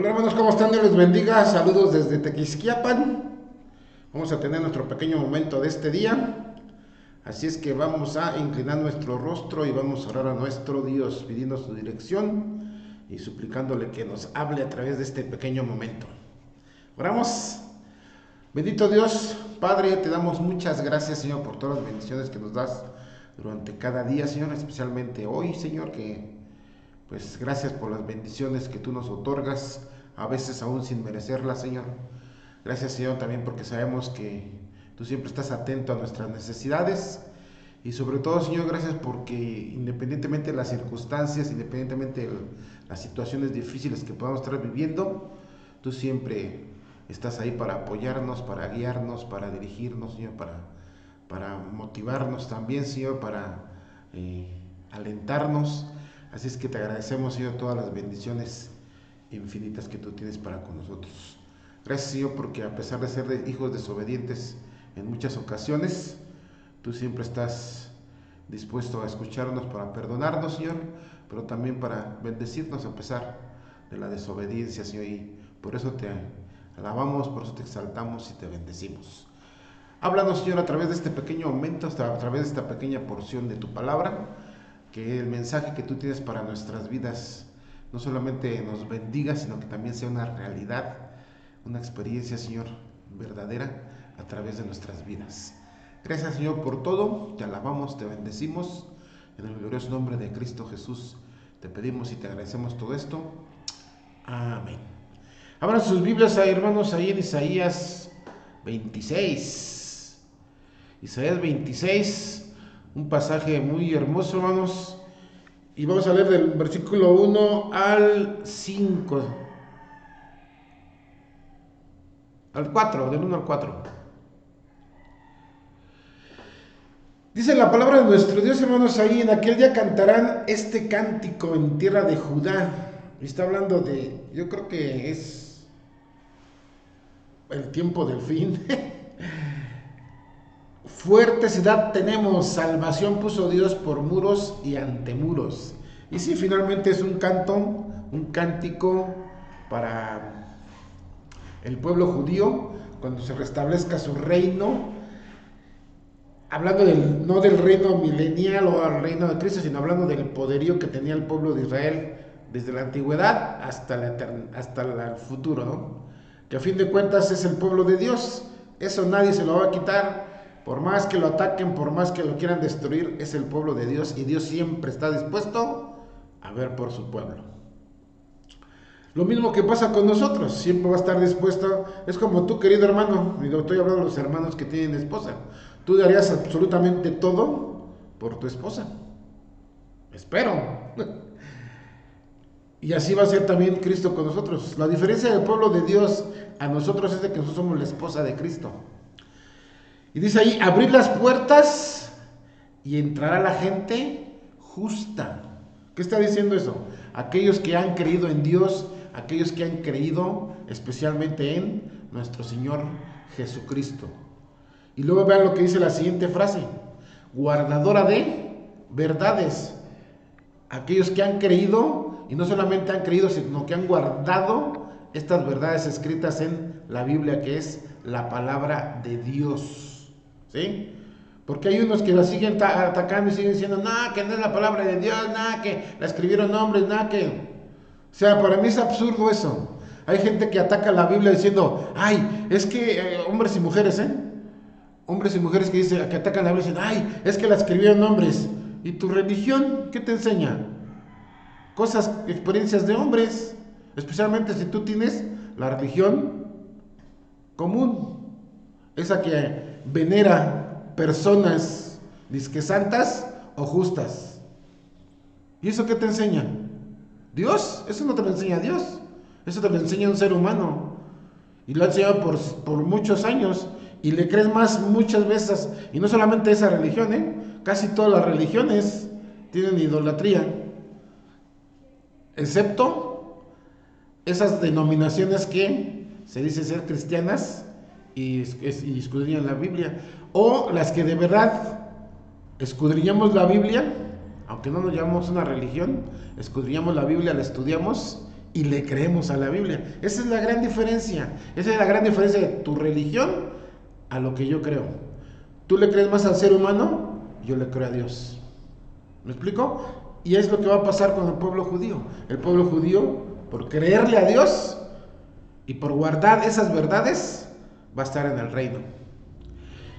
Hola hermanos, ¿cómo están? Dios les bendiga. Saludos desde Tequisquiapan. Vamos a tener nuestro pequeño momento de este día. Así es que vamos a inclinar nuestro rostro y vamos a orar a nuestro Dios, pidiendo su dirección y suplicándole que nos hable a través de este pequeño momento. Oramos. Bendito Dios, Padre, te damos muchas gracias, Señor, por todas las bendiciones que nos das durante cada día, Señor, especialmente hoy, Señor, que pues gracias por las bendiciones que tú nos otorgas, a veces aún sin merecerlas, Señor. Gracias, Señor, también porque sabemos que tú siempre estás atento a nuestras necesidades. Y sobre todo, Señor, gracias porque independientemente de las circunstancias, independientemente de las situaciones difíciles que podamos estar viviendo, tú siempre estás ahí para apoyarnos, para guiarnos, para dirigirnos, Señor, para motivarnos también, Señor, para alentarnos. Así es que te agradecemos, Señor, todas las bendiciones infinitas que tú tienes para con nosotros. Gracias, Señor, porque a pesar de ser hijos desobedientes en muchas ocasiones, tú siempre estás dispuesto a escucharnos para perdonarnos, Señor, pero también para bendecirnos a pesar de la desobediencia, Señor, y por eso te alabamos, por eso te exaltamos y te bendecimos. Háblanos, Señor, a través de este pequeño momento, a través de esta pequeña porción de tu palabra, que el mensaje que tú tienes para nuestras vidas no solamente nos bendiga, sino que también sea una realidad, una experiencia, Señor, verdadera a través de nuestras vidas. Gracias, Señor, por todo. Te alabamos, te bendecimos. En el glorioso nombre de Cristo Jesús te pedimos y te agradecemos todo esto. Amén. Abran sus Biblias, hermanos, ahí en Isaías 26. Isaías 26. Un pasaje muy hermoso, hermanos. Y vamos a leer del versículo 1 al 5. Al 4, del 1 al 4. Dice la palabra de nuestro Dios, hermanos, ahí: en aquel día cantarán este cántico en tierra de Judá. Y está hablando de, yo creo que es el tiempo del fin. Fuerte ciudad tenemos, salvación puso Dios por muros y antemuros. Y sí, finalmente es un canto, un cántico para el pueblo judío, cuando se restablezca su reino, hablando no del reino milenial o al reino de Cristo, sino hablando del poderío que tenía el pueblo de Israel desde la antigüedad hasta el futuro, ¿no? Que a fin de cuentas es el pueblo de Dios. Eso nadie se lo va a quitar. Por más que lo ataquen, por más que lo quieran destruir, es el pueblo de Dios y Dios siempre está dispuesto a ver por su pueblo. Lo mismo que pasa con nosotros, siempre va a estar dispuesto. Es como tú, querido hermano, y estoy hablando de los hermanos que tienen esposa. Tú darías absolutamente todo por tu esposa. Espero. Y así va a ser también Cristo con nosotros. La diferencia del pueblo de Dios a nosotros es de que nosotros somos la esposa de Cristo. Y dice ahí: abrir las puertas y entrará la gente justa. ¿Qué está diciendo eso? Aquellos que han creído en Dios, aquellos que han creído especialmente en nuestro Señor Jesucristo. Y luego vean lo que dice la siguiente frase: guardadora de verdades. Aquellos que han creído, y no solamente han creído, sino que han guardado estas verdades escritas en la Biblia, que es la palabra de Dios. ¿Sí? Porque hay unos que la siguen atacando y siguen diciendo: nada, que no es la palabra de Dios, nada, que la escribieron hombres, nada, que... O sea, para mí es absurdo eso. Hay gente que ataca la Biblia diciendo: ay, es que hombres y mujeres, hombres y mujeres que dicen, que atacan la Biblia dicen: ay, es que la escribieron hombres. ¿Y tu religión qué te enseña? Cosas, experiencias de hombres, especialmente si tú tienes la religión común, esa que venera personas disque santas o justas. ¿Y eso qué te enseña? ¿Dios? Eso no te lo enseña Dios, eso te lo enseña un ser humano, y lo ha enseñado por muchos años, y le crees más muchas veces. Y no solamente esa religión, casi todas las religiones tienen idolatría, excepto esas denominaciones que se dicen ser cristianas y escudriñan la Biblia, o las que de verdad escudriñamos la Biblia, aunque no nos llamamos una religión, escudriñamos la Biblia, la estudiamos y le creemos a la Biblia. Esa es la gran diferencia. Esa es la gran diferencia de tu religión a lo que yo creo. Tú le crees más al ser humano, yo le creo a Dios. ¿Me explico? Y es lo que va a pasar con el pueblo judío. El pueblo judío, por creerle a Dios y por guardar esas verdades, va a estar en el reino.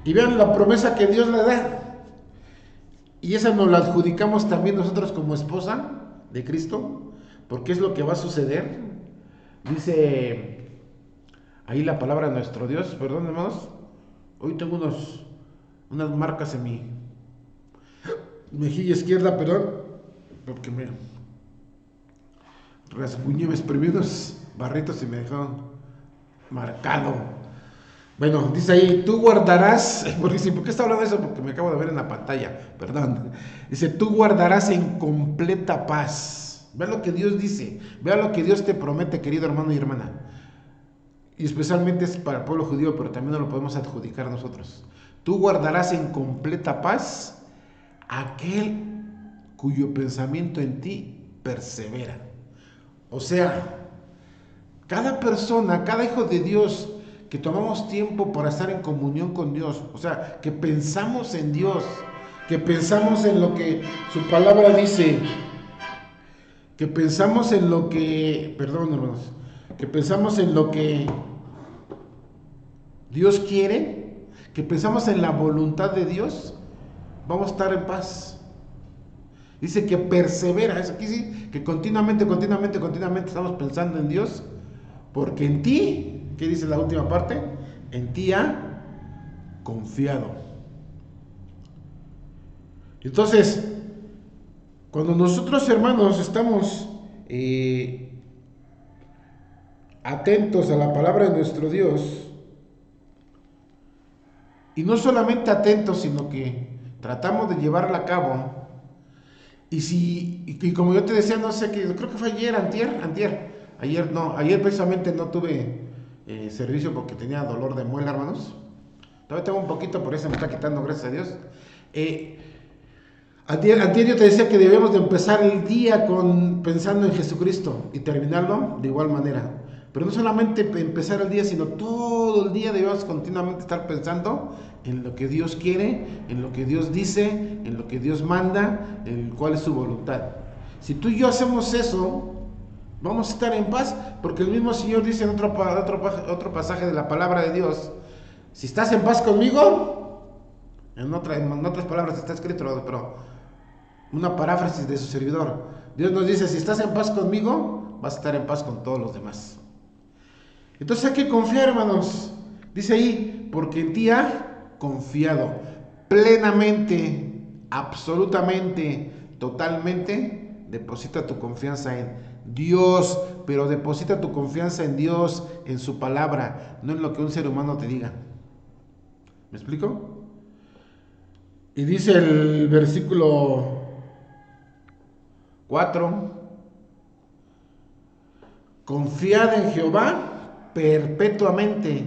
Y vean la promesa que Dios le da. Y esa nos la adjudicamos también nosotros como esposa de Cristo, porque es lo que va a suceder. Dice ahí la palabra de nuestro Dios, perdón hermanos, hoy tengo unas marcas en mi mejilla izquierda, perdón, porque me rasguñé, me exprimí unos barritos y me dejaron marcado. Bueno, dice ahí, tú guardarás, porque ¿por qué está hablando de eso? Porque me acabo de ver en la pantalla, perdón. Dice, tú guardarás en completa paz. Vea lo que Dios dice, vea lo que Dios te promete, querido hermano y hermana. Y especialmente es para el pueblo judío, pero también lo podemos adjudicar nosotros. Tú guardarás en completa paz aquel cuyo pensamiento en ti persevera. O sea, cada persona, cada hijo de Dios que tomamos tiempo para estar en comunión con Dios, o sea, que pensamos en Dios, que pensamos en lo que su palabra dice, que pensamos en lo que, perdón hermanos, que pensamos en lo que Dios quiere, que pensamos en la voluntad de Dios, vamos a estar en paz. Dice que persevera, es aquí sí, que continuamente estamos pensando en Dios, porque en ti, ¿qué dice la última parte? En ti ha confiado. Entonces, cuando nosotros hermanos estamos atentos a la palabra de nuestro Dios, y no solamente atentos, sino que tratamos de llevarla a cabo, y como yo te decía, no sé, creo que fue ayer precisamente no tuve servicio porque tenía dolor de muela, hermanos. Todavía tengo un poquito, por eso me está quitando, gracias a Dios. Antier yo te decía que debemos de empezar el día pensando en Jesucristo y terminarlo de igual manera. Pero no solamente empezar el día, sino todo el día debemos continuamente estar pensando en lo que Dios quiere, en lo que Dios dice, en lo que Dios manda, en cuál es su voluntad. Si tú y yo hacemos eso, vamos a estar en paz, porque el mismo Señor dice en otro pasaje de la palabra de Dios, si estás en paz conmigo, en otras palabras está escrito, pero una paráfrasis de su servidor, Dios nos dice, si estás en paz conmigo, vas a estar en paz con todos los demás. Entonces hay que confiar, hermanos. Dice ahí, porque en ti ha confiado plenamente, absolutamente, totalmente. Deposita tu confianza en Dios, pero deposita tu confianza en Dios, en su palabra, no en lo que un ser humano te diga. ¿Me explico? Y dice el versículo 4, confiad en Jehová perpetuamente,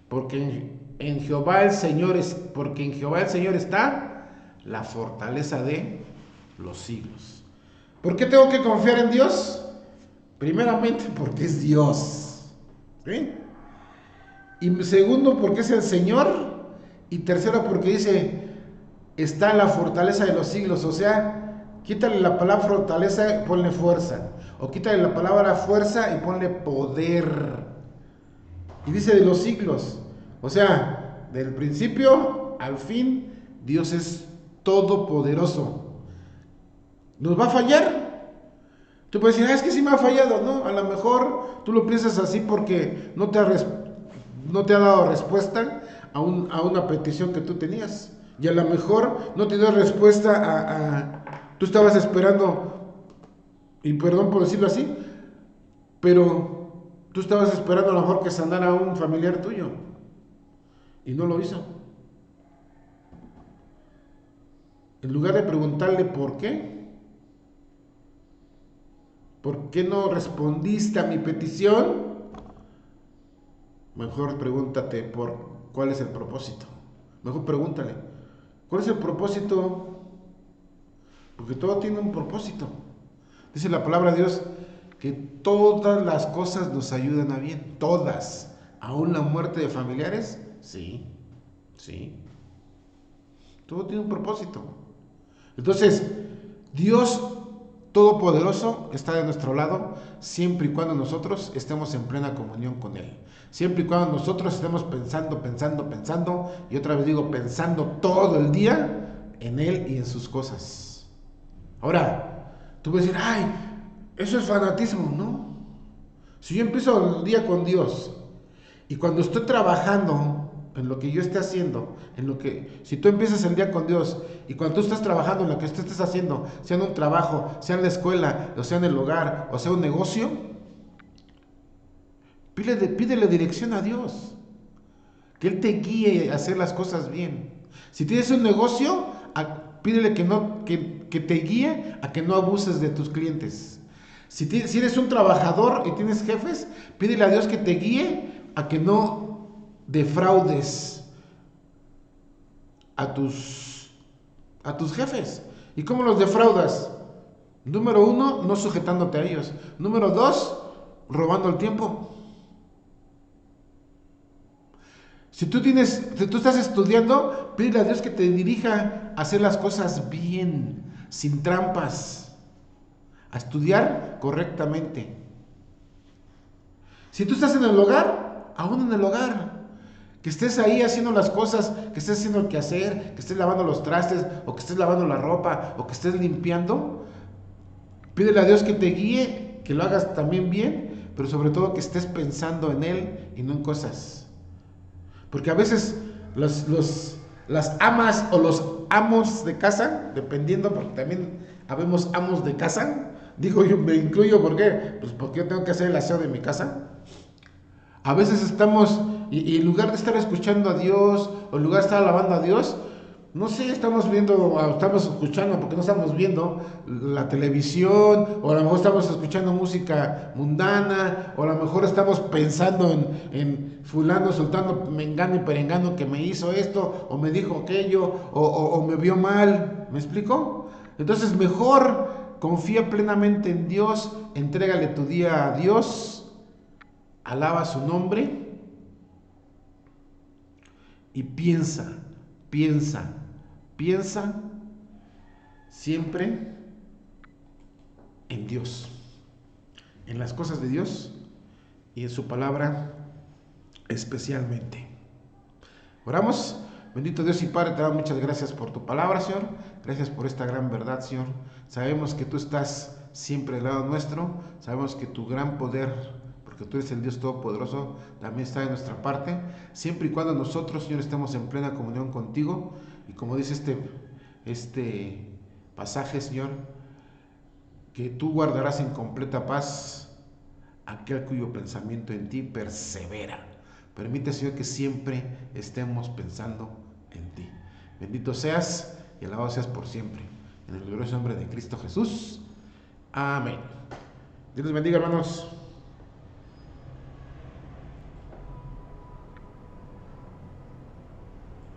porque en Jehová el Señor está la fortaleza de los siglos. ¿Por qué tengo que confiar en Dios? Primeramente porque es Dios, ¿sí? Y segundo porque es el Señor, y tercero porque dice está la fortaleza de los siglos. O sea, quítale la palabra fortaleza y ponle fuerza, o quítale la palabra fuerza y ponle poder. Y dice de los siglos, o sea, del principio al fin, Dios es todopoderoso. ¿Nos va a fallar? Tú puedes decir, es que sí me ha fallado. No, a lo mejor tú lo piensas así porque no te ha dado respuesta a una petición que tú tenías. Y a lo mejor no te dio respuesta tú estabas esperando, y perdón por decirlo así, pero tú estabas esperando a lo mejor que sanara a un familiar tuyo y no lo hizo. En lugar de preguntarle por qué no respondiste a mi petición, mejor pregúntate cuál es el propósito. Mejor pregúntale, ¿cuál es el propósito? Porque todo tiene un propósito. Dice la palabra de Dios que todas las cosas nos ayudan a bien, todas, aún la muerte de familiares, sí, sí, todo tiene un propósito. Entonces, Dios Todopoderoso está de nuestro lado siempre y cuando nosotros estemos en plena comunión con Él. Siempre y cuando nosotros estemos pensando, y otra vez digo, pensando todo el día en Él y en sus cosas. Ahora, tú vas a decir, ay, eso es fanatismo, ¿no? Si yo empiezo el día con Dios y cuando estoy trabajando en lo que yo esté haciendo, si tú empiezas el día con Dios y cuando tú estás trabajando en lo que tú estés haciendo, sea en un trabajo, sea en la escuela, o sea en el hogar, o sea un negocio, pídele dirección a Dios, que Él te guíe a hacer las cosas bien. Si tienes un negocio, pídele que te guíe a que no abuses de tus clientes. Si eres un trabajador y tienes jefes, pídele a Dios que te guíe a que no defraudes a tus jefes. ¿Y cómo los defraudas? Número 1, no sujetándote a ellos. Número 2, robando el tiempo. Si tú estás estudiando, pídele a Dios que te dirija a hacer las cosas bien, sin trampas, a estudiar correctamente. Si tú estás en el hogar, aún en el hogar, que estés ahí haciendo las cosas, que estés haciendo el quehacer, que estés lavando los trastes, o que estés lavando la ropa, o que estés limpiando, pídele a Dios que te guíe, que lo hagas también bien, pero sobre todo que estés pensando en Él y no en cosas. Porque a veces las amas o los amos de casa, dependiendo, porque también habemos amos de casa, digo yo me incluyo, ¿por qué? Pues porque yo tengo que hacer el aseo de mi casa. A veces estamos, y en lugar de estar escuchando a Dios, o en lugar de estar alabando a Dios, no sé, estamos escuchando, porque no estamos viendo la televisión, o a lo mejor estamos escuchando música mundana, o a lo mejor estamos pensando en fulano, sultano, mengano y perengano que me hizo esto, o me dijo aquello, o me vio mal. ¿Me explico? Entonces mejor confía plenamente en Dios, entrégale tu día a Dios, alaba su nombre y piensa siempre en Dios, en las cosas de Dios y en su palabra especialmente. Oramos. Bendito Dios y Padre, te damos muchas gracias por tu palabra, Señor. Gracias por esta gran verdad, Señor. Sabemos que tú estás siempre al lado nuestro. Sabemos que tu gran poder, porque tú eres el Dios Todopoderoso, también está de nuestra parte. Siempre y cuando nosotros, Señor, estemos en plena comunión contigo. Y como dice este pasaje, Señor, que tú guardarás en completa paz aquel cuyo pensamiento en ti persevera. Permite, Señor, que siempre estemos pensando en ti. Bendito seas y alabado seas por siempre. En el glorioso nombre de Cristo Jesús. Amén. Dios les bendiga, hermanos.